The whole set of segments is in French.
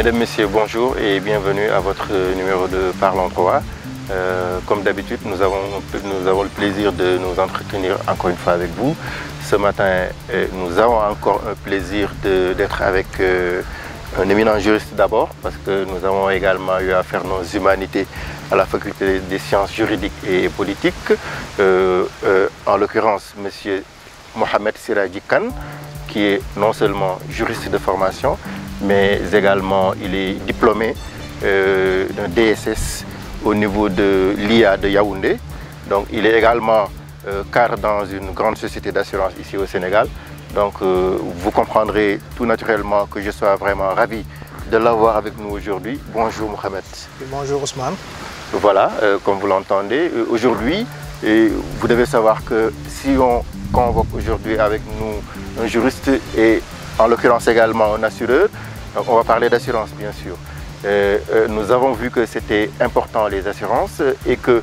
Mesdames, Messieurs, bonjour et bienvenue à votre numéro de Parlons Droit. Comme d'habitude, nous avons le plaisir de nous entretenir encore une fois avec vous. Ce matin, nous avons encore un plaisir d'être avec un éminent juriste d'abord, parce que nous avons également eu à faire nos humanités à la faculté des sciences juridiques et politiques. En l'occurrence, M. Mohamed Siradji Kane, qui est non seulement juriste de formation, mais également il est diplômé d'un DSS au niveau de l'IA de Yaoundé. Donc il est également cadre dans une grande société d'assurance ici au Sénégal. Donc vous comprendrez tout naturellement que je sois vraiment ravi de l'avoir avec nous aujourd'hui. Bonjour Mohamed. Bonjour Ousmane. Voilà, comme vous l'entendez, aujourd'hui, vous devez savoir que si on convoque aujourd'hui avec nous un juriste et en l'occurrence également un assureur, donc on va parler d'assurance bien sûr. Nous avons vu que c'était important les assurances et que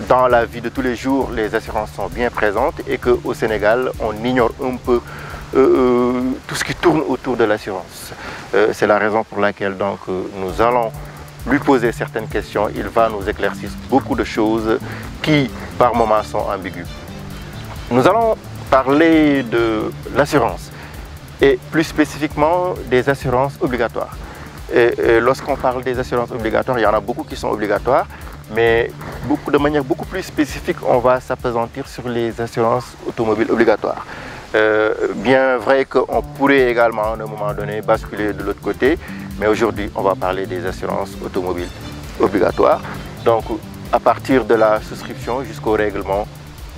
dans la vie de tous les jours, les assurances sont bien présentes et qu'au Sénégal, on ignore un peu tout ce qui tourne autour de l'assurance. C'est la raison pour laquelle donc, nous allons lui poser certaines questions. Il va nous éclaircir beaucoup de choses qui, par moments, sont ambiguës. Nous allons parler de l'assurance et plus spécifiquement des assurances obligatoires. Lorsqu'on parle des assurances obligatoires, il y en a beaucoup qui sont obligatoires, mais de manière beaucoup plus spécifique, on va s'appesantir sur les assurances automobiles obligatoires. Bien vrai qu'on pourrait également à un moment donné basculer de l'autre côté, mais aujourd'hui on va parler des assurances automobiles obligatoires. Donc à partir de la souscription jusqu'au règlement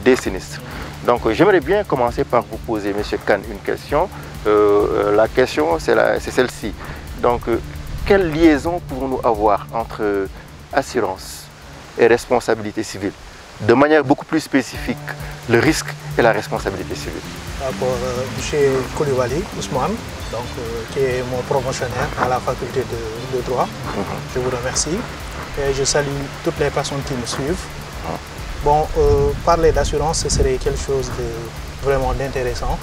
des sinistres. Donc j'aimerais bien commencer par vous poser, M. Kane, une question. La question c'est celle-ci. Donc quelle liaison pouvons-nous avoir entre assurance et responsabilité civile? De manière beaucoup plus spécifique, le risque et la responsabilité civile. D'abord, M. Koulibaly Ousmane, qui est mon promotionnaire à la faculté de droit. Je vous remercie et je salue toutes les personnes qui me suivent. Bon, parler d'assurance, ce serait quelque chose de vraiment d'intéressant,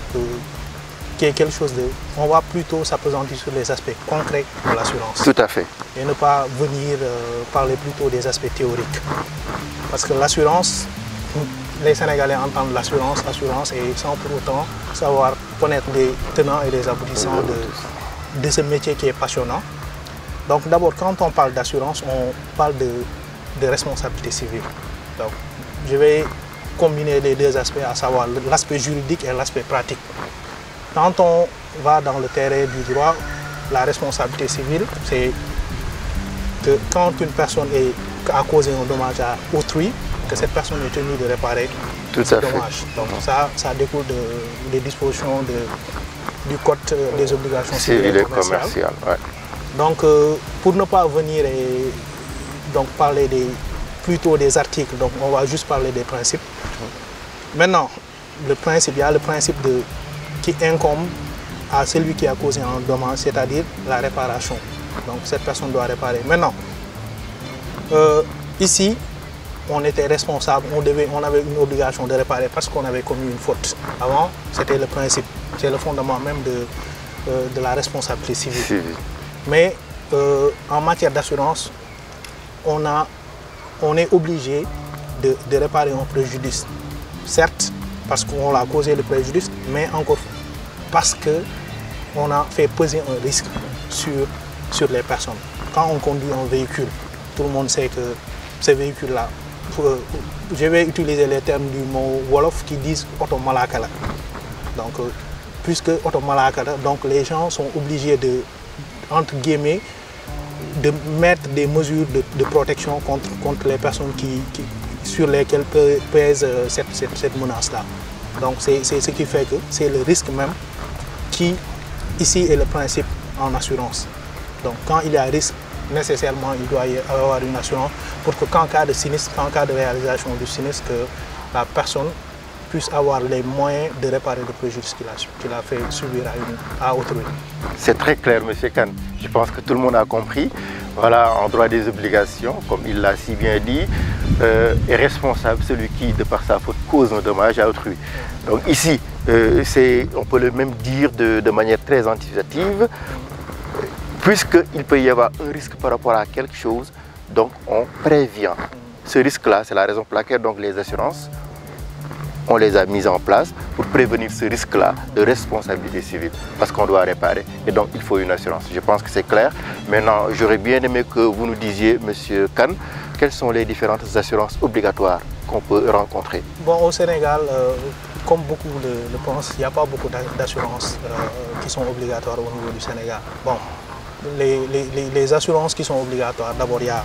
on va plutôt s'appesantir sur les aspects concrets de l'assurance. Tout à fait. Et ne pas venir parler plutôt des aspects théoriques. Parce que l'assurance, les Sénégalais entendent l'assurance, et sans pour autant savoir connaître les tenants et les aboutissants de ce métier qui est passionnant. Donc d'abord, quand on parle d'assurance, on parle de responsabilité civile. Donc, je vais combiner les deux aspects, à savoir l'aspect juridique et l'aspect pratique. Quand on va dans le terrain du droit, la responsabilité civile, c'est que quand une personne a causé un dommage à autrui, que cette personne est tenue de réparer ce dommage. Donc ça découle des dispositions du Code des obligations civiles et commerciales. Ouais. Donc pour ne pas venir et donc parler plutôt des articles, donc on va juste parler des principes. Maintenant, il y a le principe qui incombe à celui qui a causé un dommage, c'est-à-dire la réparation. Donc cette personne doit réparer. Maintenant, ici, on était responsable, on avait une obligation de réparer parce qu'on avait commis une faute. Avant, c'était le principe, c'est le fondement même de la responsabilité civile. Mais en matière d'assurance, on est obligé de réparer un préjudice. Certes, parce qu'on a causé le préjudice, mais encore parce qu'on a fait peser un risque sur les personnes. Quand on conduit un véhicule, tout le monde sait que ce véhicule-là, je vais utiliser les termes du mot Wolof qui disent automalakala. Donc, puisque automalakala, donc les gens sont obligés entre guillemets, de mettre des mesures de protection contre les personnes sur lesquelles pèse cette menace-là. Donc c'est ce qui fait que c'est le risque même qui, ici, est le principe en assurance. Donc quand il y a risque, nécessairement, il doit y avoir une assurance pour qu'en cas de sinistre, en cas de réalisation du sinistre, que la personne puisse avoir les moyens de réparer le préjudice qu'il a fait subir à autrui. C'est très clair, M. Kane. Je pense que tout le monde a compris. Voilà, en droit des obligations, comme il l'a si bien dit, est responsable celui qui, de par sa faute, cause un dommage à autrui. Donc ici, on peut le même dire de manière très anticipative. puisqu'il peut y avoir un risque par rapport à quelque chose, donc on prévient. Ce risque-là, c'est la raison pour laquelle donc, les assurances, on les a mises en place pour prévenir ce risque-là de responsabilité civile, parce qu'on doit réparer. Et donc, il faut une assurance. Je pense que c'est clair. Maintenant, j'aurais bien aimé que vous nous disiez, Monsieur Kane, quelles sont les différentes assurances obligatoires qu'on peut rencontrer? Bon, au Sénégal, comme beaucoup le pensent, il n'y a pas beaucoup d'assurances qui sont obligatoires au niveau du Sénégal. Bon, les assurances qui sont obligatoires, d'abord, il y a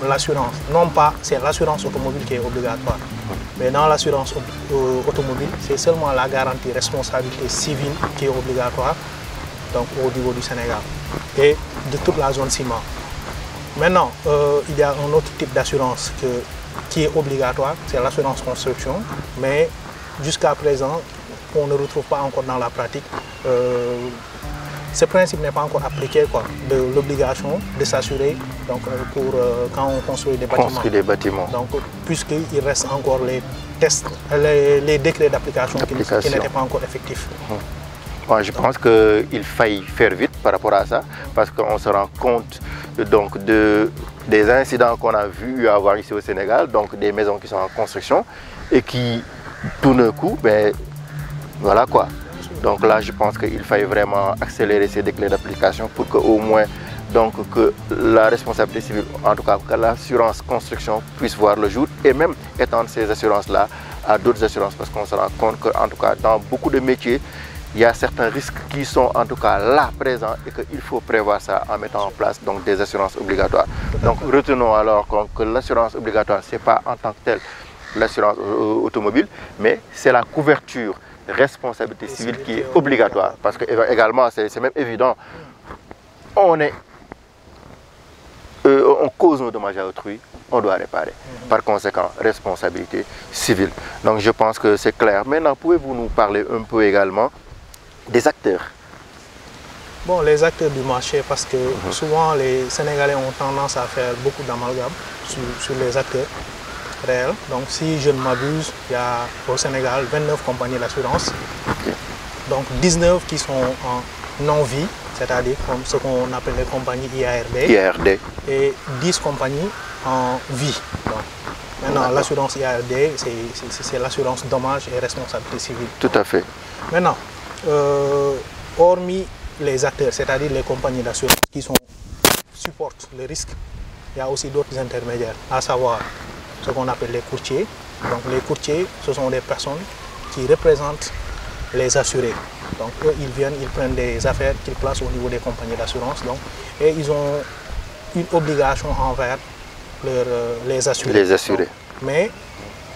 l'assurance, non pas, c'est l'assurance automobile qui est obligatoire. Mais dans l'assurance automobile, c'est seulement la garantie responsabilité civile qui est obligatoire, donc au niveau du Sénégal et de toute la zone ciment. Maintenant, il y a un autre type d'assurance qui est obligatoire, c'est l'assurance construction, mais jusqu'à présent, on ne retrouve pas encore dans la pratique. Ce principe n'est pas encore appliqué, quoi, de l'obligation de s'assurer pour quand on construit des bâtiments. Donc, puisqu'il reste encore les tests, les décrets d'application qui n'étaient pas encore effectifs. Moi, je pense qu'il faille faire vite par rapport à ça, parce qu'on se rend compte donc, des incidents qu'on a vu avoir ici au Sénégal, donc des maisons qui sont en construction et qui, tout d'un coup, ben, voilà quoi. Donc là, je pense qu'il faille vraiment accélérer ces décrets d'application pour qu'au moins donc, que la responsabilité civile, en tout cas que l'assurance construction puisse voir le jour et même étendre ces assurances-là à d'autres assurances parce qu'on se rend compte qu'en tout cas dans beaucoup de métiers, il y a certains risques qui sont en tout cas là présents et qu'il faut prévoir ça en mettant en place donc, des assurances obligatoires. Donc retenons alors que l'assurance obligatoire, ce n'est pas en tant que telle l'assurance automobile, mais c'est la couverture responsabilité civile qui est obligatoire. Parce que également, c'est même évident, on cause un dommage à autrui, on doit réparer. Par conséquent, responsabilité civile. Donc je pense que c'est clair. Maintenant, pouvez-vous nous parler un peu également des acteurs? Bon, les acteurs du marché, parce que souvent les Sénégalais ont tendance à faire beaucoup d'amalgame sur les acteurs réels. Donc si je ne m'abuse, il y a au Sénégal 29 compagnies d'assurance. Donc 19 qui sont en non-vie, c'est-à-dire comme ce qu'on appelle les compagnies IARD. Et 10 compagnies en vie. Donc, maintenant, l'assurance IARD, c'est l'assurance dommages et responsabilité civile. Tout à fait. Maintenant, hormis les acteurs, c'est-à-dire les compagnies d'assurance qui supportent le risque, il y a aussi d'autres intermédiaires, à savoir ce qu'on appelle les courtiers. Donc les courtiers, ce sont des personnes qui représentent les assurés. Donc eux, ils viennent, ils prennent des affaires qu'ils placent au niveau des compagnies d'assurance. Et ils ont une obligation envers les assurés. Les assurés. Donc, mais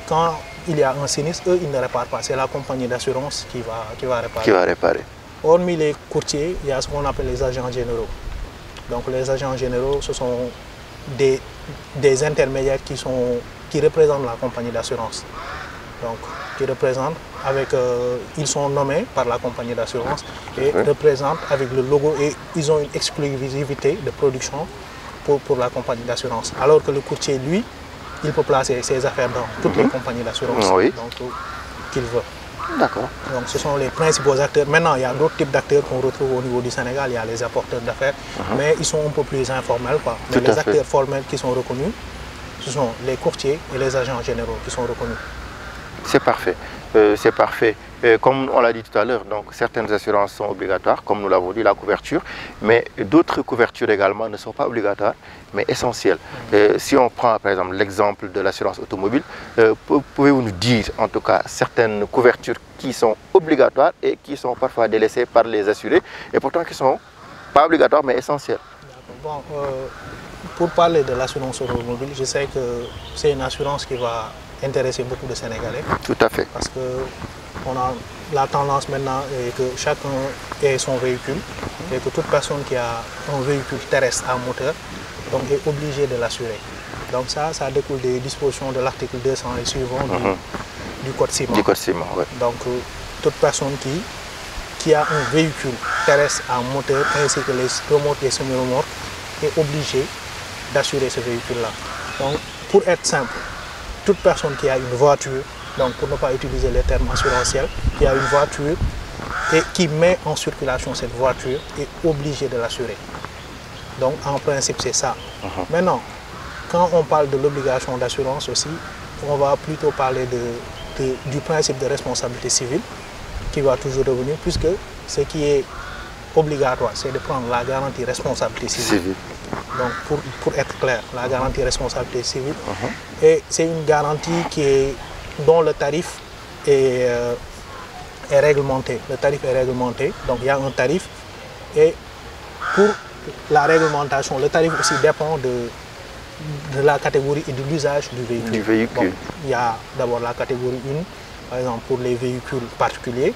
quand il y a un sinistre, eux, ils ne réparent pas. C'est la compagnie d'assurance qui va réparer. Qui va réparer. Hormis les courtiers, il y a ce qu'on appelle les agents généraux. Donc les agents généraux, ce sont des intermédiaires qui représentent la compagnie d'assurance. Donc, qui représentent ils sont nommés par la compagnie d'assurance et représentent avec le logo et ils ont une exclusivité de production pour la compagnie d'assurance. Alors que le courtier, lui, il peut placer ses affaires dans toutes les compagnies d'assurance qu'il veut. D'accord. Donc ce sont les principaux acteurs. Maintenant, il y a d'autres types d'acteurs qu'on retrouve au niveau du Sénégal. Il y a les apporteurs d'affaires, mais ils sont un peu plus informels. Mais les acteurs formels qui sont reconnus, ce sont les courtiers et les agents généraux qui sont reconnus. C'est parfait. C'est parfait. Comme on l'a dit tout à l'heure, donc certaines assurances sont obligatoires, comme nous l'avons dit, la couverture, mais d'autres couvertures également ne sont pas obligatoires, mais essentielles. Si on prend par exemple l'exemple de l'assurance automobile, pouvez-vous nous dire en tout cas certaines couvertures qui sont obligatoires et qui sont parfois délaissées par les assurés, et pourtant qui ne sont pas obligatoires mais essentielles? Bon, pour parler de l'assurance automobile, je sais que c'est une assurance qui va intéresser beaucoup de Sénégalais. Tout à fait. Parce que la tendance maintenant est que chacun ait son véhicule et que toute personne qui a un véhicule terrestre à moteur donc, est obligée de l'assurer. Donc ça découle des dispositions de l'article 200 et suivant du Code ciment. Du Code ciment, oui. Donc toute personne qui a un véhicule terrestre à moteur ainsi que les remorques et semi-remorques est obligée d'assurer ce véhicule-là. Donc pour être simple, toute personne qui a une voiture, donc pour ne pas utiliser les termes assurantiels, qui a une voiture et qui met en circulation cette voiture est obligée de l'assurer. Donc en principe c'est ça. Maintenant, quand on parle de l'obligation d'assurance aussi, on va plutôt parler du principe de responsabilité civile qui va toujours revenir, puisque ce qui est obligatoire, c'est de prendre la garantie responsabilité civile. Donc pour être clair, la garantie responsabilité civile, et c'est une garantie dont le tarif est réglementé. Le tarif est réglementé, donc il y a un tarif, et pour la réglementation, le tarif aussi dépend de la catégorie et de l'usage du véhicule. Donc, il y a d'abord la catégorie 1, par exemple pour les véhicules particuliers.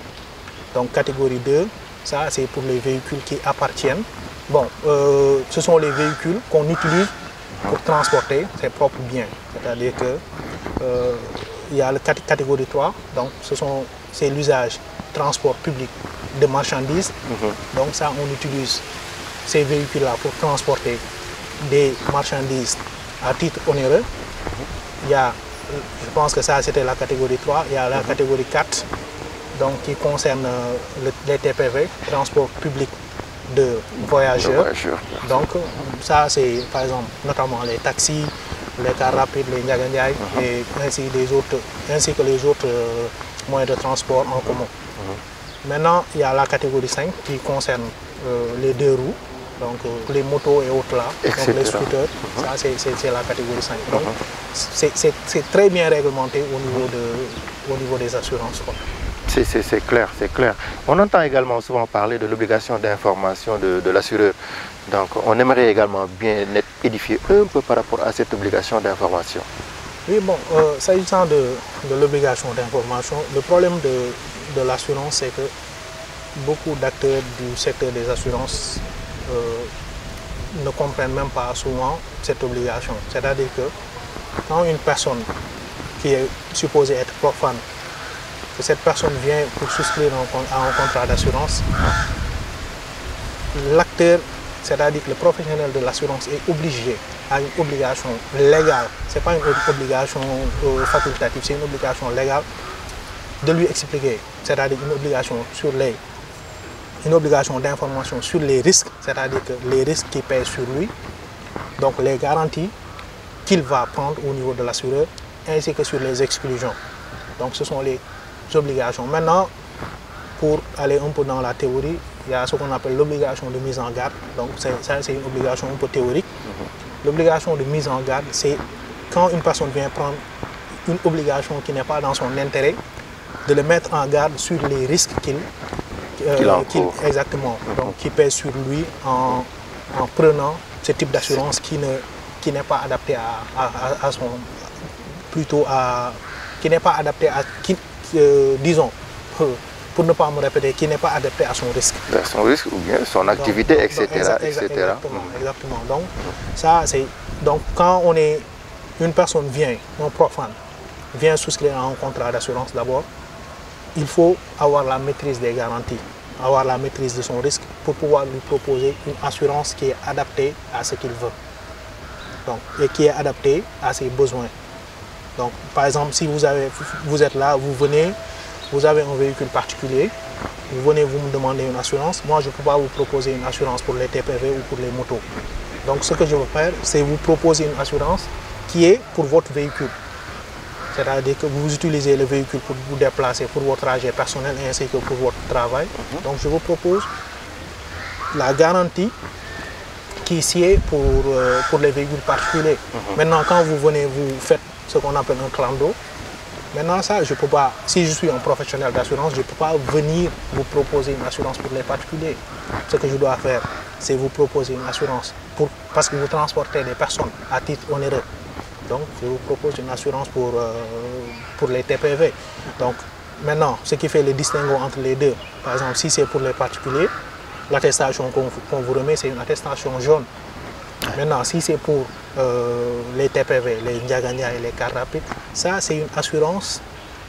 Donc catégorie 2, ça c'est pour les véhicules qui appartiennent. Bon, ce sont les véhicules qu'on utilise pour transporter ses propres biens. C'est-à-dire que il y a la catégorie 3, donc c'est l'usage transport public de marchandises. Donc ça, on utilise ces véhicules-là pour transporter des marchandises à titre onéreux. Il y a, je pense que ça c'était la catégorie 3, il y a la catégorie 4, donc qui concerne les TPV, transport public de voyageurs. Donc ça c'est par exemple notamment les taxis, les cars rapides, les Ndiaga Ndiaye, et ainsi que les autres moyens de transport en commun. Maintenant il y a la catégorie 5 qui concerne les 2 roues, donc les motos et autres là, donc les scooters, ça c'est la catégorie 5. Donc c'est très bien réglementé au niveau des assurances. C'est clair, c'est clair. On entend également souvent parler de l'obligation d'information de l'assureur. Donc on aimerait également bien être édifié un peu par rapport à cette obligation d'information. Oui, bon, s'agissant de l'obligation d'information, le problème de l'assurance, c'est que beaucoup d'acteurs du secteur des assurances ne comprennent même pas souvent cette obligation. C'est-à-dire que quand une personne qui est supposée être profane, que cette personne vient pour souscrire un contrat d'assurance, l'acteur, c'est-à-dire que le professionnel de l'assurance est obligé à une obligation légale, ce n'est pas une obligation facultative, c'est une obligation légale de lui expliquer, c'est-à-dire une obligation d'information sur les risques, c'est-à-dire que les risques qui pèsent sur lui, donc les garanties qu'il va prendre au niveau de l'assureur, ainsi que sur les exclusions. Donc ce sont les obligations. Maintenant, pour aller un peu dans la théorie, il y a ce qu'on appelle l'obligation de mise en garde. Donc ça c'est une obligation un peu théorique. L'obligation de mise en garde, c'est quand une personne vient prendre une obligation qui n'est pas dans son intérêt, de le mettre en garde sur les risques qu'il pèse sur lui en prenant ce type d'assurance qui n'est pas adapté à son... qui n'est pas adapté à... disons, pour ne pas me répéter, qui n'est pas adapté à son risque. À son risque ou bien son activité, etc. Exactement. Donc, ça, c'est... Donc, quand une personne vient, un profane, vient souscrire un contrat d'assurance d'abord, il faut avoir la maîtrise des garanties, avoir la maîtrise de son risque pour pouvoir lui proposer une assurance qui est adaptée à ce qu'il veut. Donc, et qui est adaptée à ses besoins. Donc, par exemple, si vous êtes là, vous avez un véhicule particulier, vous venez vous me demander une assurance, moi je ne peux pas vous proposer une assurance pour les TPV ou pour les motos. Donc ce que je veux faire, c'est vous proposer une assurance qui est pour votre véhicule. C'est-à-dire que vous utilisez le véhicule pour vous déplacer, pour votre trajet personnel ainsi que pour votre travail. Donc je vous propose la garantie qui est pour les véhicules particuliers. Maintenant, quand vous venez, vous faites ce qu'on appelle un clando. Maintenant, ça, je peux pas, si je suis un professionnel d'assurance, je ne peux pas venir vous proposer une assurance pour les particuliers. Ce que je dois faire, c'est vous proposer une assurance parce que vous transportez des personnes à titre onéreux. Donc, je vous propose une assurance pour les TPV. Donc, maintenant, ce qui fait le distinguo entre les deux, par exemple, si c'est pour les particuliers, l'attestation qu'on vous remet, c'est une attestation jaune. Maintenant, si c'est pour les TPV, les Ndiaga Ndiaye et les cars rapides, ça c'est une assurance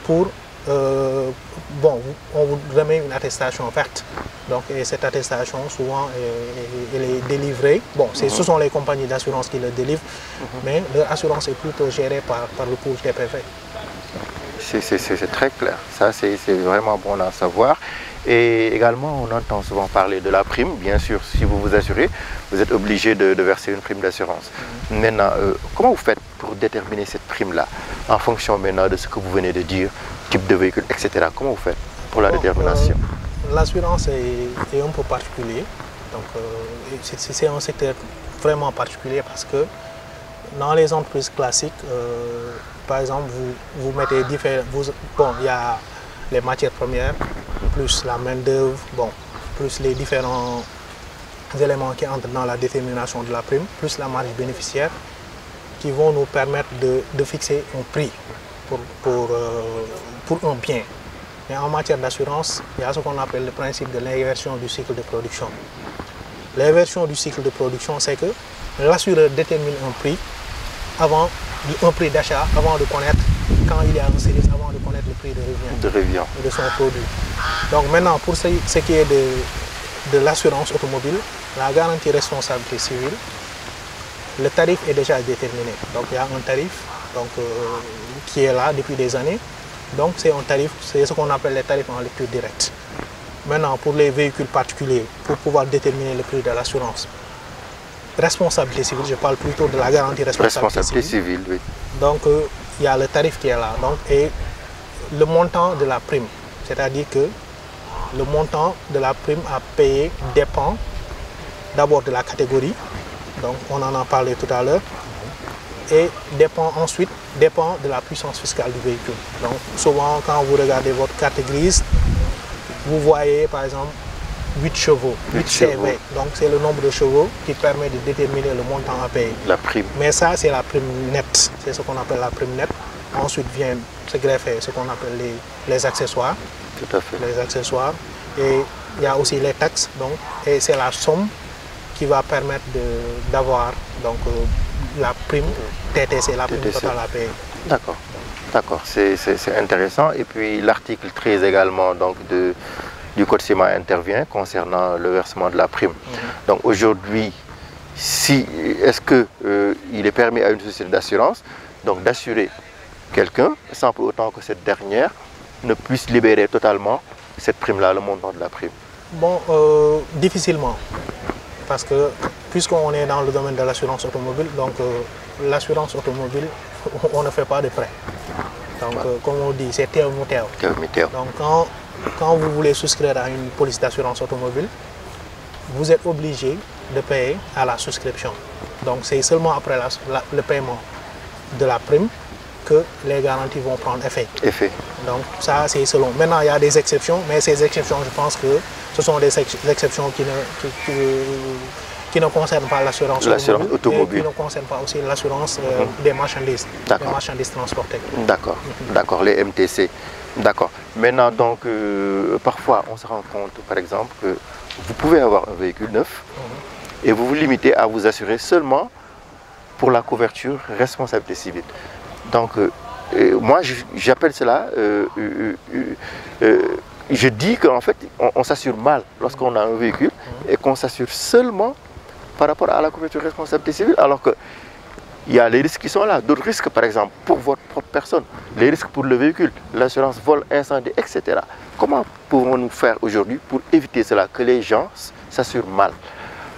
pour... bon, on vous remet une attestation verte. Donc, et cette attestation, souvent, elle est délivrée. Bon, ce sont les compagnies d'assurance qui le délivrent, mais leur assurance est plutôt gérée par le pool TPV. C'est très clair. Ça, c'est vraiment bon à savoir. Et également, on entend souvent parler de la prime. Bien sûr, si vous vous assurez, vous êtes obligé de verser une prime d'assurance. Maintenant, comment vous faites pour déterminer cette prime-là, en fonction maintenant de ce que vous venez de dire, type de véhicule, etc. Comment vous faites pour la détermination? L'assurance est un peu particulier. Donc, c'est un secteur vraiment particulier parce que dans les entreprises classiques, par exemple, vous mettez différents... Bon, il y a les matières premières, plus la main-d'œuvre, bon, plus les différents éléments qui entrent dans la détermination de la prime, plus la marge bénéficiaire, qui vont nous permettre de fixer un prix pour un bien. Mais en matière d'assurance, il y a ce qu'on appelle le principe de l'inversion du cycle de production. L'inversion du cycle de production, c'est que l'assureur détermine un prix d'achat avant de connaître, quand il y a un service, avant de connaître le prix de revient de son produit. Donc maintenant, pour ce qui est de l'assurance automobile, la garantie responsabilité civile, le tarif est déjà déterminé. Donc il y a un tarif qui est là depuis des années. Donc c'est un tarif, c'est ce qu'on appelle les tarifs en lecture directe. Maintenant, pour les véhicules particuliers, pour pouvoir déterminer le prix de l'assurance, responsabilité civile, je parle plutôt de la garantie responsabilité civile. Oui. Donc il y a le tarif qui est là. Donc, et le montant de la prime, c'est-à-dire que le montant de la prime à payer dépend d'abord de la catégorie, donc on en a parlé tout à l'heure, et ensuite dépend de la puissance fiscale du véhicule. Donc souvent quand vous regardez votre carte grise, vous voyez par exemple 8 chevaux, 8 CV. Donc c'est le nombre de chevaux qui permet de déterminer le montant à payer. La prime. Mais ça c'est la prime nette, c'est ce qu'on appelle la prime nette. Ensuite vient se greffer ce qu'on appelle les accessoires. Tout à fait. Les accessoires. Et il y a aussi les taxes. Donc, et c'est la somme qui va permettre d'avoir la prime TTC, la prime totale à payer. D'accord. D'accord, c'est intéressant. Et puis l'article 13 également du Code civil intervient concernant le versement de la prime. Donc aujourd'hui, est-ce qu'il est permis à une société d'assurance d'assurer quelqu'un sans pour autant que cette dernière ne puisse libérer totalement cette prime-là, le montant de la prime? Bon, difficilement. Parce que puisqu'on est dans le domaine de l'assurance automobile, donc l'assurance automobile, on ne fait pas de prêt. Donc comme on dit, c'est terme ou terme. Donc quand vous voulez souscrire à une police d'assurance automobile, vous êtes obligé de payer à la souscription. Donc c'est seulement après le paiement de la prime que les garanties vont prendre effet. Donc ça c'est selon. Maintenant il y a des exceptions, mais ces exceptions je pense que ce sont des exceptions qui ne concernent pas l'assurance automobile et qui ne concernent pas aussi l'assurance des marchandises transportées. D'accord, d'accord, les MTC. D'accord. Maintenant donc parfois on se rend compte par exemple que vous pouvez avoir un véhicule neuf et vous vous limitez à vous assurer seulement pour la couverture responsabilité civile. Donc, moi, j'appelle cela, je dis qu'en fait, on s'assure mal lorsqu'on a un véhicule et qu'on s'assure seulement par rapport à la couverture responsabilité civile, alors qu'il y a les risques qui sont là. D'autres risques, par exemple, pour votre propre personne, les risques pour le véhicule, l'assurance vol, incendie, etc. Comment pouvons-nous faire aujourd'hui pour éviter cela, que les gens s'assurent mal?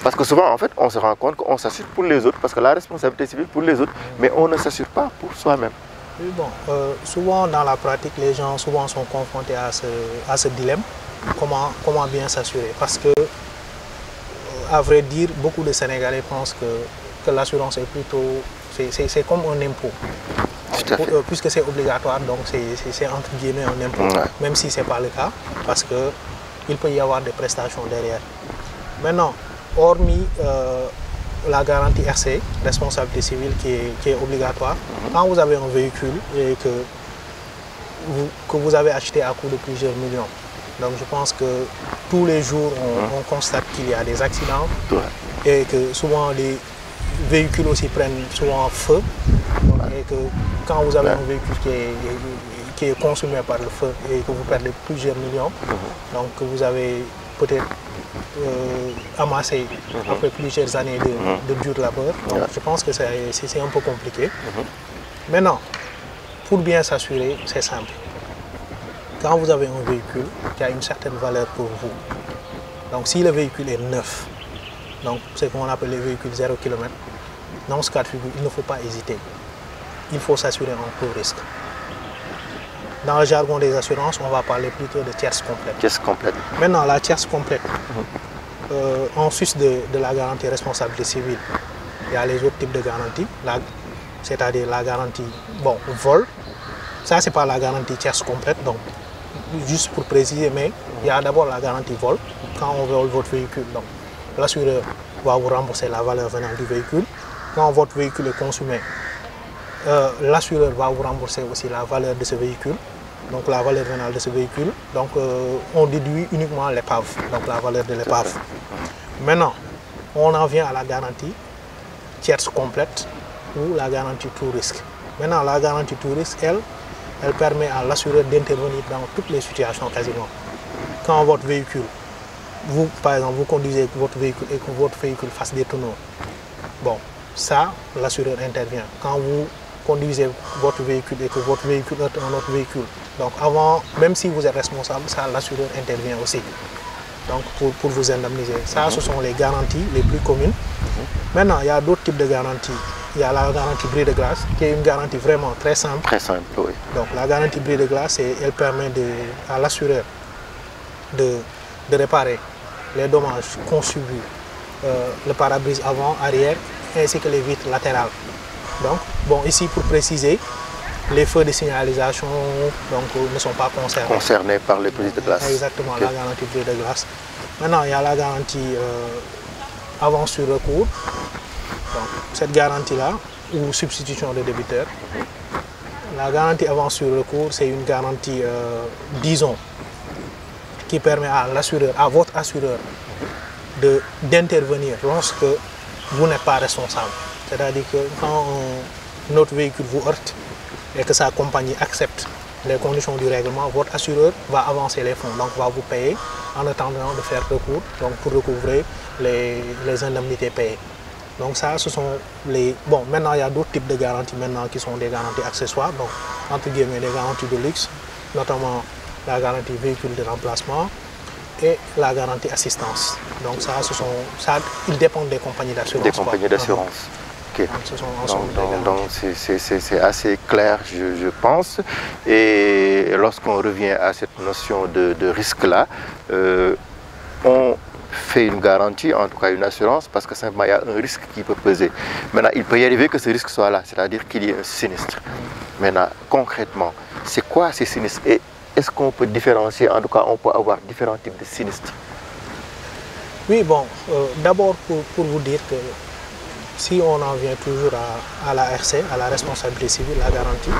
Parce que souvent, en fait, on se rend compte qu'on s'assure pour les autres, parce que la responsabilité civile pour les autres, mais on ne s'assure pas pour soi-même. Oui, bon, souvent dans la pratique, les gens souvent sont confrontés à ce dilemme. Comment bien s'assurer? Parce que, à vrai dire, beaucoup de Sénégalais pensent que l'assurance est plutôt... C'est comme un impôt. Puisque c'est obligatoire, donc c'est entre guillemets un impôt, même si ce n'est pas le cas, parce qu'il peut y avoir des prestations derrière. Maintenant, hormis la garantie RC, responsabilité civile qui est obligatoire, quand vous avez un véhicule et que vous avez acheté à coût de plusieurs millions, donc je pense que tous les jours on constate qu'il y a des accidents et que souvent les véhicules aussi prennent souvent feu, et que quand vous avez un véhicule qui est consumé par le feu et que vous perdez plusieurs millions, donc vous avez peut-être amassé après plusieurs années de dur labeur. Donc je pense que c'est un peu compliqué. Maintenant, pour bien s'assurer, c'est simple. quand vous avez un véhicule qui a une certaine valeur pour vous, donc si le véhicule est neuf, donc ce qu'on appelle les véhicules 0 km, dans ce cas de figure, il ne faut pas hésiter. Il faut s'assurer en tout risque. Dans le jargon des assurances, on va parler plutôt de tierce complète. Tierce complète. Maintenant, la tierce complète, en sus de la garantie responsabilité civile, il y a les autres types de garanties, c'est-à-dire la garantie vol. Ça, c'est pas la garantie tierce complète, donc juste pour préciser, mais il y a d'abord la garantie vol. Quand on vole votre véhicule, donc l'assureur va vous rembourser la valeur venant du véhicule. Quand votre véhicule est consumé, l'assureur va vous rembourser aussi la valeur de ce véhicule, donc la valeur venant de ce véhicule. Donc on déduit uniquement l'épave, donc la valeur de l'épave. Maintenant, on en vient à la garantie tierce complète ou la garantie tout risque. Maintenant, la garantie tout risque, elle permet à l'assureur d'intervenir dans toutes les situations quasiment. Quand votre véhicule, vous par exemple, vous conduisez votre véhicule et que votre véhicule fasse des tonneaux, bon, ça, l'assureur intervient. Quand vous conduisez votre véhicule et que votre véhicule est un autre véhicule, donc avant, même si vous êtes responsable, ça, l'assureur intervient aussi. Donc pour vous indemniser. Ça, ce sont les garanties les plus communes. Maintenant, il y a d'autres types de garanties. Il y a la garantie bris de glace, qui est une garantie vraiment très simple. Très simple, oui. Donc la garantie bris de glace, elle permet à l'assureur de réparer les dommages qu'ont subi le pare-brise avant, arrière, ainsi que les vitres latérales. Donc, bon, ici pour préciser, les feux de signalisation ne sont pas concernés. Concernés par les brises de glace. Exactement, okay. La garantie bris de glace. Maintenant, il y a la garantie avant sur recours. Donc, cette garantie-là, ou substitution de débiteur. La garantie avant sur recours, c'est une garantie, disons, qui permet à l'assureur, à votre assureur, d'intervenir lorsque vous n'êtes pas responsable. C'est-à-dire que quand notre véhicule vous heurte et que sa compagnie accepte les conditions du règlement, votre assureur va avancer les fonds, donc va vous payer en attendant de faire recours, donc pour recouvrer les indemnités payées. Donc ça, ce sont les... Bon, maintenant, il y a d'autres types de garanties maintenant qui sont des garanties accessoires, donc entre guillemets des garanties de luxe, notamment la garantie véhicule de remplacement et la garantie assistance. Donc ça, ils dépendent des compagnies d'assurance. Des compagnies d'assurance. Okay. Donc c'est assez clair, je pense. Et lorsqu'on revient à cette notion de risque-là, on fait une garantie, en tout cas une assurance, parce que simplement il y a un risque qui peut peser. Maintenant, il peut y arriver que ce risque soit là, c'est-à-dire qu'il y ait un sinistre. Maintenant, concrètement, c'est quoi ces sinistres? Et est-ce qu'on peut différencier, en tout cas on peut avoir différents types de sinistres? Oui, bon, d'abord pour vous dire que si on en vient toujours à la RC, à la responsabilité civile, la garantie,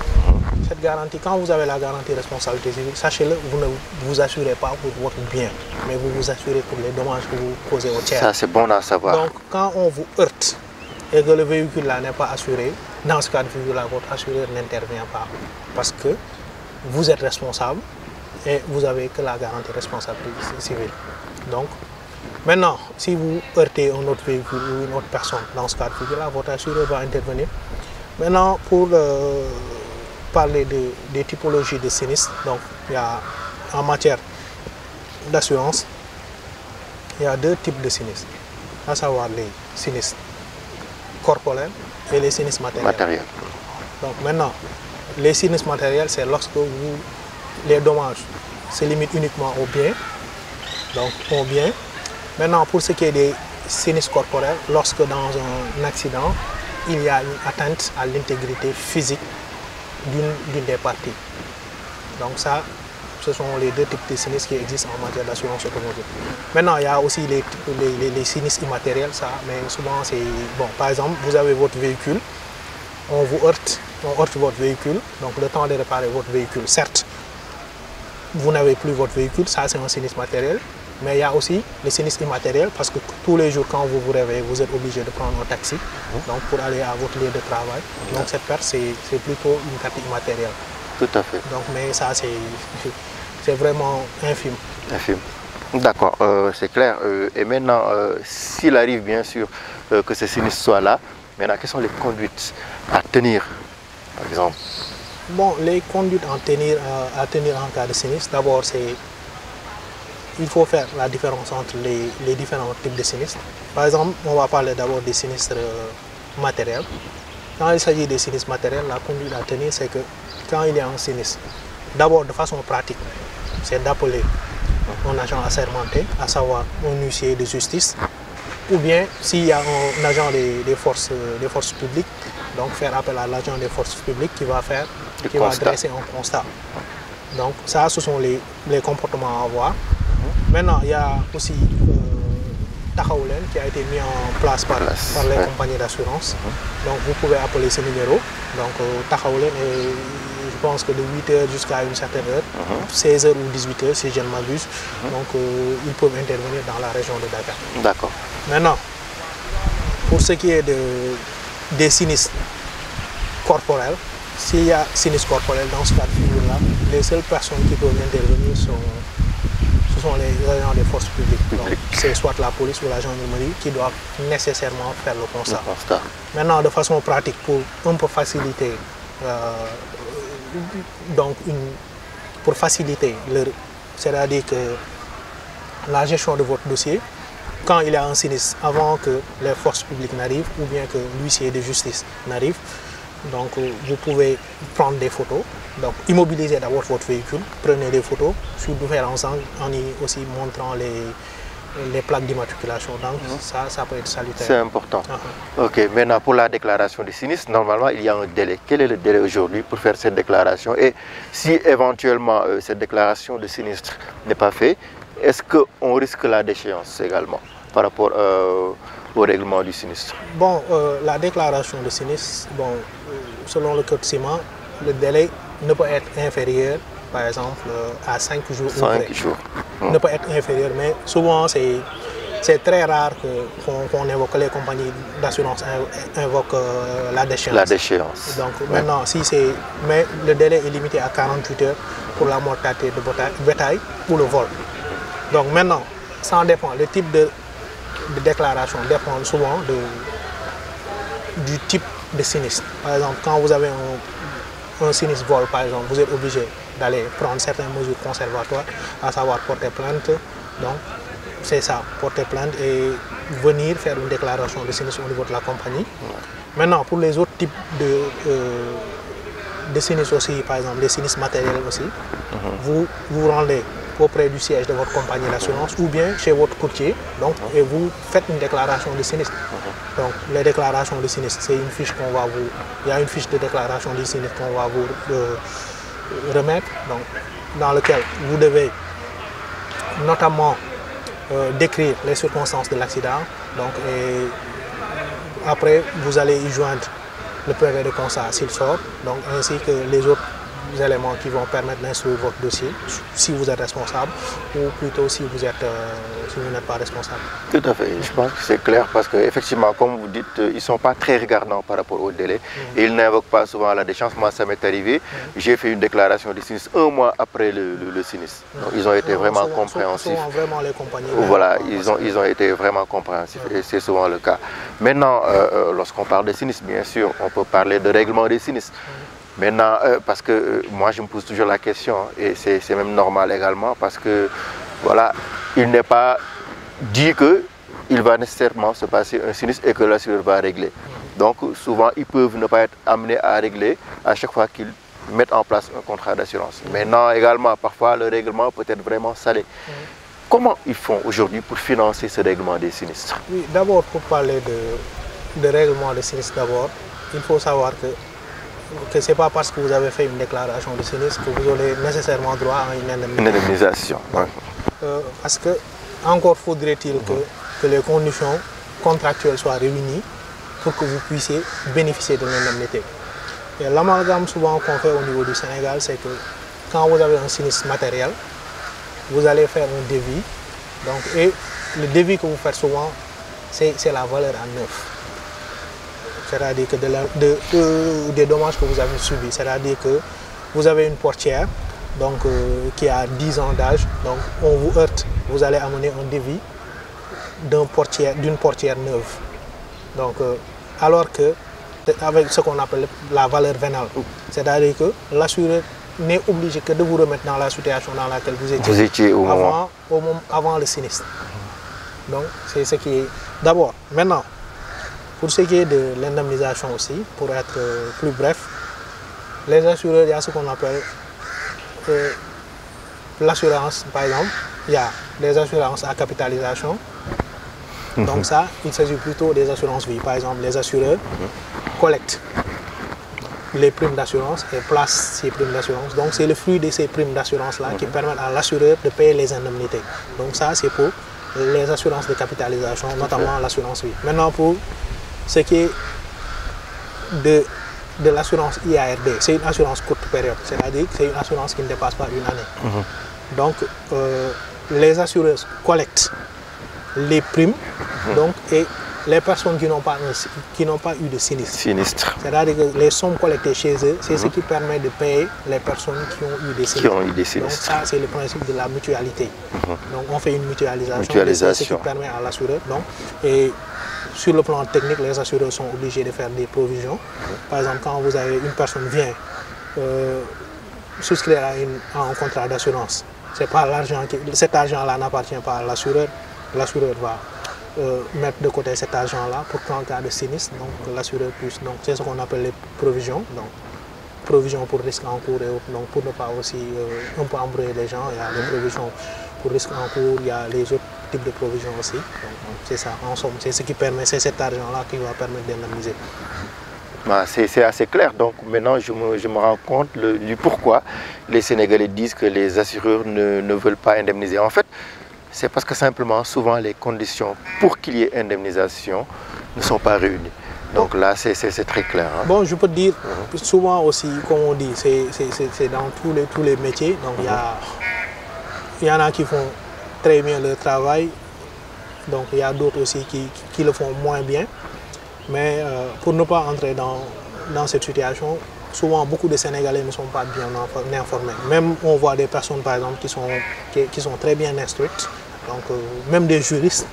cette garantie, quand vous avez la garantie responsabilité civile, sachez-le, vous ne vous assurez pas pour votre bien, mais vous vous assurez pour les dommages que vous causez au tiers. Ça, c'est bon à savoir. Donc, quand on vous heurte et que le véhicule là n'est pas assuré, dans ce cas de figure-là, votre assureur n'intervient pas parce que vous êtes responsable et vous n'avez que la garantie responsabilité civile. Donc, maintenant, si vous heurtez un autre véhicule ou une autre personne, dans ce cas de figure-là, votre assureur va intervenir. Maintenant, pour parler des typologies de sinistres, donc il y a en matière d'assurance, il y a deux types de sinistres, à savoir les sinistres corporels et les sinistres matériels. Donc maintenant, les sinistres matériels, c'est lorsque les dommages se limitent uniquement aux biens, donc aux biens. Maintenant, pour ce qui est des sinistres corporels, lorsque dans un accident, il y a une atteinte à l'intégrité physique d'une des parties. Donc ça, ce sont les deux types de sinistres qui existent en matière d'assurance automobile. Maintenant, il y a aussi les sinistres immatériels, ça, mais souvent c'est... Bon, par exemple, vous avez votre véhicule, on heurte votre véhicule, donc le temps de réparer votre véhicule, certes, vous n'avez plus votre véhicule, ça c'est un sinistre matériel, mais il y a aussi les sinistres immatériels, parce que tous les jours quand vous vous réveillez, vous êtes obligé de prendre un taxi, donc pour aller à votre lieu de travail. Donc cette perte, c'est plutôt une perte immatérielle. Tout à fait. Donc, mais ça, c'est vraiment infime. Infime. D'accord, c'est clair. Et maintenant, s'il arrive bien sûr que ce sinistre soit là, maintenant, quelles sont les conduites à tenir, par exemple, Bon, les conduites à tenir en cas de sinistre, d'abord, il faut faire la différence entre les différents types de sinistres. Par exemple, on va parler d'abord des sinistres matériels. Quand il s'agit des sinistres matériels, la conduite à tenir, c'est que quand il y a un sinistre, d'abord de façon pratique, c'est d'appeler un agent assermenté, à savoir un huissier de justice, ou bien s'il y a un agent des forces publiques, donc faire appel à l'agent des forces publiques qui va dresser un constat. Donc ça, ce sont les comportements à avoir. Maintenant, il y a aussi Taxawulen qui a été mis en place par les compagnies d'assurance. Donc vous pouvez appeler ce numéro. Donc Taxawulen, je pense que de 8h jusqu'à une certaine heure, 16h ou 18h si je ne m'abuse. Donc ils peuvent intervenir dans la région de Dakar. D'accord. Maintenant, pour ce qui est des sinistres corporels, s'il y a sinistre corporel dans ce cas de figure-là, les seules personnes qui peuvent intervenir ce sont les agents des forces publiques. Donc, c'est soit la police ou la gendarmerie qui doivent nécessairement faire le constat. Maintenant, de façon pratique, pour un peu faciliter, c'est-à-dire que la gestion de votre dossier, quand il y a un sinistre, avant que les forces publiques n'arrivent ou bien que l'huissier de justice n'arrive, donc vous pouvez prendre des photos. Donc immobilisez d'abord votre véhicule, prenez des photos sur différents angles en y aussi montrant les plaques d'immatriculation. Donc ça peut être salutaire. C'est important. Ok, maintenant pour la déclaration de sinistre, normalement il y a un délai. Quel est le délai aujourd'hui pour faire cette déclaration? Et si éventuellement cette déclaration de sinistre n'est pas faite, est-ce qu'on risque la déchéance également par rapport au règlement du sinistre? Bon, la déclaration de sinistre, selon le code ciment, le délai ne peut être inférieur, par exemple, à 5 jours. 5 jours. Ne peut être inférieur, mais souvent c'est très rare qu'on évoque, les compagnies d'assurance invoquent la déchéance. La déchéance. Donc maintenant, mais le délai est limité à 48 heures pour la mortalité de bétail ou le vol. Donc maintenant, ça dépend. Le type de déclaration dépend souvent du type de sinistre. Par exemple, quand vous avez un sinistre vol, par exemple, vous êtes obligé d'aller prendre certaines mesures conservatoires, à savoir porter plainte. Donc, c'est ça, porter plainte et venir faire une déclaration de sinistre au niveau de la compagnie. Maintenant, pour les autres types de sinistres aussi, par exemple, les sinistres matériels aussi, vous vous rendez auprès du siège de votre compagnie d'assurance ou bien chez votre courtier, donc, et vous faites une déclaration de sinistre. Donc, les déclarations de sinistre, c'est une fiche qu'on va il y a une fiche de déclaration de sinistre qu'on va vous remettre, donc, dans lequel vous devez notamment décrire les circonstances de l'accident. Donc, et après, vous allez y joindre le brevet de constat s'il sort, donc, ainsi que les autres éléments qui vont permettre d'instruire votre dossier, si vous êtes responsable, ou plutôt si vous n'êtes pas responsable. Tout à fait, je pense que c'est clair parce qu'effectivement, comme vous dites, ils ne sont pas très regardants par rapport au délai. Et ils n'invoquent pas souvent la déchéance. Moi, ça m'est arrivé. J'ai fait une déclaration de sinistre 1 mois après le sinistre. Donc, ils ont été vraiment compréhensifs. Souvent, vraiment les compagnies. Voilà, ils ont été vraiment compréhensifs et c'est souvent le cas. Maintenant, lorsqu'on parle de sinistre, bien sûr, on peut parler de règlement des sinistres. Maintenant, parce que moi je me pose toujours la question, et c'est même normal également, parce que voilà, il n'est pas dit qu'il va nécessairement se passer un sinistre et que l'assureur va régler. Donc souvent ils peuvent ne pas être amenés à régler à chaque fois qu'ils mettent en place un contrat d'assurance. Maintenant également, parfois le règlement peut être vraiment salé. Comment ils font aujourd'hui pour financer ce règlement des sinistres? Oui, d'abord pour parler de règlement des sinistres, d'abord, il faut savoir que ce n'est pas parce que vous avez fait une déclaration de sinistre que vous aurez nécessairement droit à une indemnisation. Parce que, encore faudrait-il que les conditions contractuelles soient réunies pour que vous puissiez bénéficier de l'indemnité. Et l'amalgame souvent qu'on fait au niveau du Sénégal, c'est que quand vous avez un sinistre matériel, vous allez faire un devis. Donc, et le devis que vous faites souvent, c'est la valeur en neuf. C'est-à-dire que des dommages que vous avez subis. C'est-à-dire que vous avez une portière donc, qui a 10 ans d'âge, donc on vous heurte, vous allez amener un devis d'une portière neuve. Donc, alors que avec ce qu'on appelle la valeur vénale. C'est-à-dire que l'assureur n'est obligé que de vous remettre dans la situation dans laquelle vous étiez avant le sinistre. Donc, c'est ce qui est... D'abord, maintenant, pour ce qui est de l'indemnisation aussi, pour être plus bref, les assureurs, il y a ce qu'on appelle l'assurance, par exemple. Il y a des assurances à capitalisation. Donc ça, il s'agit plutôt des assurances vie. Par exemple, les assureurs collectent les primes d'assurance et placent ces primes d'assurance. Donc c'est le fruit de ces primes d'assurance-là qui permettent à l'assureur de payer les indemnités. Donc ça, c'est pour les assurances de capitalisation, notamment l'assurance vie. Maintenant, pour ce qui est de l'assurance IARD, c'est une assurance courte période, c'est-à-dire que c'est une assurance qui ne dépasse pas une année. Donc, les assureurs collectent les primes donc, et les personnes qui n'ont pas eu de sinistre. C'est-à-dire que les sommes collectées chez eux, c'est ce qui permet de payer les personnes qui ont eu des sinistres. Donc ça, c'est le principe de la mutualité. Donc on fait une mutualisation. Ce qui permet à l'assureur. Et sur le plan technique, les assureurs sont obligés de faire des provisions. Par exemple, quand vous avez une personne vient souscrire à un contrat d'assurance, cet argent-là n'appartient pas à l'assureur. L'assureur va mettre de côté cet argent-là pour qu'en cas de sinistre, donc l'assureur puisse. Donc c'est ce qu'on appelle les provisions. Donc provisions pour risque en cours et autres. Donc pour ne pas aussi un peu embrouiller les gens, il y a les provisions pour risque en cours, il y a les autres types de provisions aussi. Donc c'est ça, en somme, c'est ce qui permet, c'est cet argent-là qui va permettre d'indemniser. C'est assez clair. Donc maintenant, je me rends compte du pourquoi les Sénégalais disent que les assureurs ne veulent pas indemniser. En fait, c'est parce que simplement, souvent, les conditions pour qu'il y ait indemnisation ne sont pas réunies. Donc là, c'est très clair. Hein. Bon, je peux te dire, souvent aussi, comme on dit, c'est dans tous les métiers. Donc il y en a qui font très bien leur travail. Donc il y a d'autres aussi qui le font moins bien. Mais pour ne pas entrer dans cette situation, souvent beaucoup de Sénégalais ne sont pas bien informés. Même on voit des personnes par exemple qui sont très bien instruites, donc même des juristes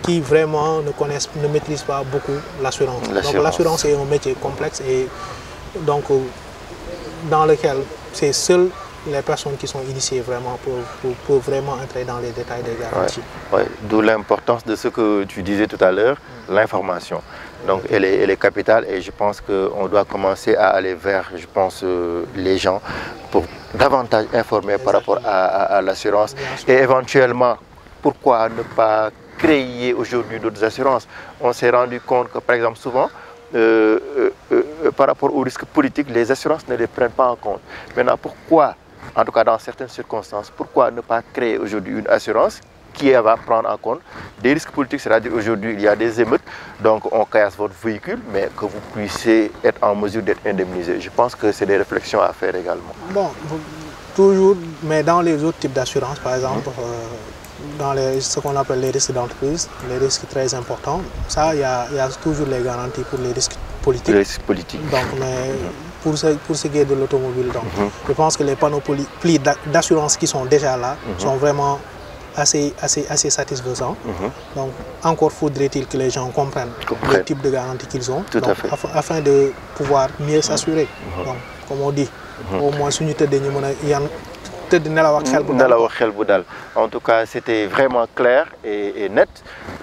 qui vraiment ne maîtrisent pas beaucoup l'assurance. Donc l'assurance est un métier complexe et donc dans lequel c'est seules les personnes qui sont initiées vraiment pour vraiment entrer dans les détails des garanties. D'où l'importance de ce que tu disais tout à l'heure, l'information. Donc elle est capitale et je pense qu'on doit commencer à aller vers, les gens pour davantage informer par rapport à l'assurance. Et éventuellement, pourquoi ne pas créer aujourd'hui d'autres assurances? On s'est rendu compte que, par exemple, souvent, par rapport aux risques politiques, les assurances ne les prennent pas en compte. Maintenant, pourquoi, en tout cas dans certaines circonstances, pourquoi ne pas créer aujourd'hui une assurance qui va prendre en compte des risques politiques, c'est-à-dire aujourd'hui il y a des émeutes, donc on casse votre véhicule, mais que vous puissiez être en mesure d'être indemnisé. Je pense que c'est des réflexions à faire également. Bon, toujours, mais dans les autres types d'assurance, par exemple, dans ce qu'on appelle les risques d'entreprise, les risques très importants, ça, il y a toujours les garanties pour les risques politiques. Les risques politiques. Donc, mais pour ce qui est de l'automobile, je pense que les panoplies d'assurance qui sont déjà là sont vraiment assez satisfaisant. Donc, encore faudrait-il que les gens comprennent le type de garantie qu'ils ont, afin de pouvoir mieux s'assurer. Donc, comme on dit, au moins, si nous en tout cas, c'était vraiment clair et net.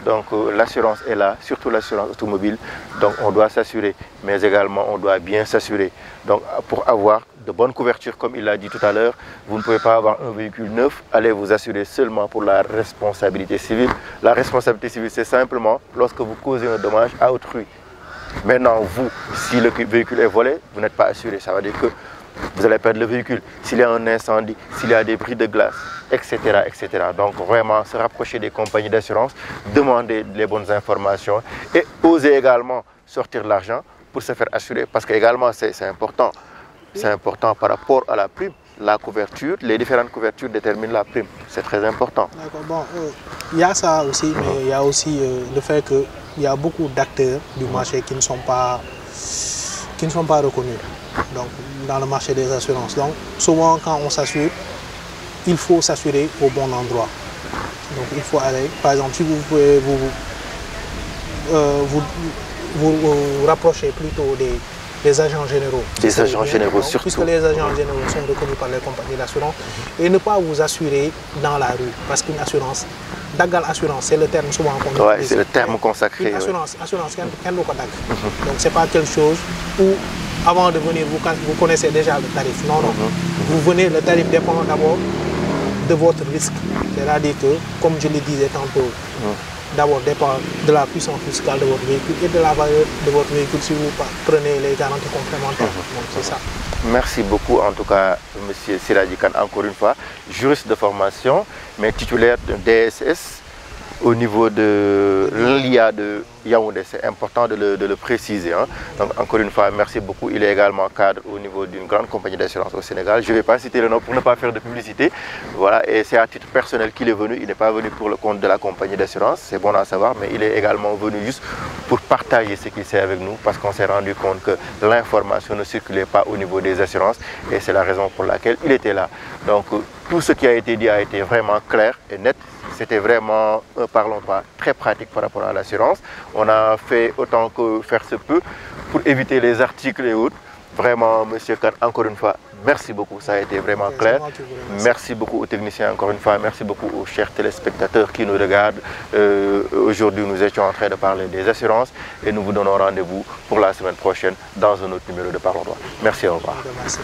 Donc, l'assurance est là, surtout l'assurance automobile. Donc, on doit s'assurer, mais également, on doit bien s'assurer. Donc, pour avoir de bonnes couvertures, comme il l'a dit tout à l'heure, vous ne pouvez pas avoir un véhicule neuf, allez vous assurer seulement pour la responsabilité civile. La responsabilité civile, c'est simplement lorsque vous causez un dommage à autrui. Maintenant, vous, si le véhicule est volé, vous n'êtes pas assuré. Ça veut dire que vous allez perdre le véhicule, s'il y a un incendie, s'il y a des bris de glace, etc., etc. Donc vraiment se rapprocher des compagnies d'assurance, demander les bonnes informations et oser également sortir l'argent pour se faire assurer. Parce que également c'est important. C'est important par rapport à la prime. La couverture, les différentes couvertures déterminent la prime. C'est très important. Bon, il y a ça aussi, mais il y a aussi le fait qu'il y a beaucoup d'acteurs du marché qui ne sont pas reconnus. Donc, dans le marché des assurances. Donc, souvent, quand on s'assure, il faut s'assurer au bon endroit. Donc, il faut aller, par exemple, si vous pouvez vous rapprocher plutôt des agents généraux. Des agents généraux surtout. Puisque les agents généraux sont reconnus par les compagnies d'assurance. Et ne pas vous assurer dans la rue. Parce qu'une assurance, Dagal assurance, c'est le terme souvent qu'on utilise. Oui, c'est le terme consacré. Une assurance, donc c'est pas quelque chose où avant de venir, vous connaissez déjà le tarif. Non, non. Vous venez, le tarif dépend d'abord de votre risque. C'est-à-dire que, comme je le disais tantôt, d'abord dépend de la puissance fiscale de votre véhicule et de la valeur de votre véhicule si vous prenez les garanties complémentaires. Donc c'est ça. Merci beaucoup en tout cas, M. Sirajji Kane, encore une fois, juriste de formation, mais titulaire d'un DSS au niveau de l'IA de Yaoundé. C'est important de le préciser. Hein. Donc encore une fois, merci beaucoup. Il est également cadre au niveau d'une grande compagnie d'assurance au Sénégal. Je ne vais pas citer le nom pour ne pas faire de publicité. Voilà, et c'est à titre personnel qu'il est venu. Il n'est pas venu pour le compte de la compagnie d'assurance, c'est bon à savoir, mais il est également venu juste pour partager ce qu'il sait avec nous parce qu'on s'est rendu compte que l'information ne circulait pas au niveau des assurances et c'est la raison pour laquelle il était là. Donc tout ce qui a été dit a été vraiment clair et net. C'était vraiment, parlons pas, très pratique par rapport à l'assurance. On a fait autant que faire se peut pour éviter les articles et autres. Vraiment, M. Kane, encore une fois, merci beaucoup, ça a été vraiment clair. Merci beaucoup aux techniciens, encore une fois, merci beaucoup aux chers téléspectateurs qui nous regardent. Aujourd'hui, nous étions en train de parler des assurances et nous vous donnons rendez-vous pour la semaine prochaine dans un autre numéro de Parlons Droit. Merci, au revoir. Merci.